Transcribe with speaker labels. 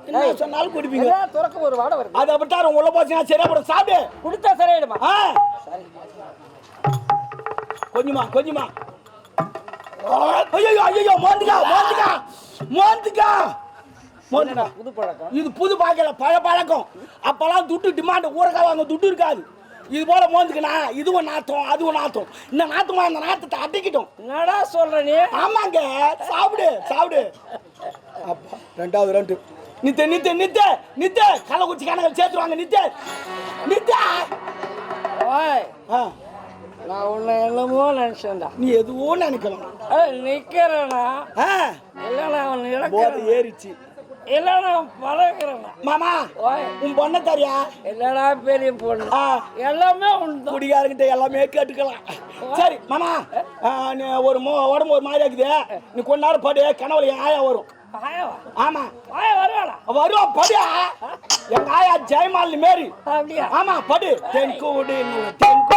Speaker 1: என்ன சொன்னாலும் குடிப்பீங்க.
Speaker 2: துறக்க ஒரு வாடை வருது.
Speaker 1: அது அப்படித்தான் உள்ள போச்சுன்னா சரியா போட சாப்பிடு.
Speaker 2: குடித்தா சரியாயிடுமா?
Speaker 1: சரி. கொஞ்சமா கொஞ்சமா. ஐயோ ஐயோ மோந்துக்கா மோந்துக்கா மோந்துக்கா மோந்துக்கா.
Speaker 2: புது பழக்கம்.
Speaker 1: இது புது பாக்கல பழ பழக்கம். அப்பெல்லாம் துட்டு டிமாண்ட் ஊரக்கா வாங்க துட்டு இருக்காது. இது போல மோந்துக்கண்ணா இதுவும் நாத்தம் அதுவும் நாத்தம். இந்த நாத்தமா அந்த நாத்தத்தை அட்டிக்கிட்டோம்.
Speaker 2: என்னடா சொல்ற நீ?
Speaker 1: ஆமாங்க சாப்பிடு சாப்பிடு. அப்பா ரெண்டாவது ரெண்டு நித்த நித்த நித்த நித்த கள்ளக்குறிச்சி கணக்கு சேர்த்துருவாங்க நித்த நித்த.
Speaker 2: ஓய் நான் உன்னை என்னமோ நினைச்சேன்டா.
Speaker 1: நீ எதுவும் நினைக்கலாம்.
Speaker 2: நிக்கிறேனா இல்லைன்னா அவன்
Speaker 1: போதை ஏறிச்சு
Speaker 2: இல்லைன்னா பழகிறேன்.
Speaker 1: மாமா உன் பொண்ணை தரியா?
Speaker 2: இல்லடா பெரிய பொண்ணு எல்லாமே உண்டு.
Speaker 1: குடிகாரங்கிட்ட எல்லாமே கேட்டுக்கலாம். சரி மாமா நீ ஒரு உடம்பு ஒரு மாதிரி இருக்குது. நீ கொஞ்ச நேரம் படு கனவுல என் ஆயா வரும். ஆமா
Speaker 2: ஆயா வருவாடா
Speaker 1: வருவா படியா. எங்க ஆயா ஜெயமாலினி மாரி.
Speaker 2: அப்படியா?
Speaker 1: ஆமா படு தென்கூடு தென்கூடு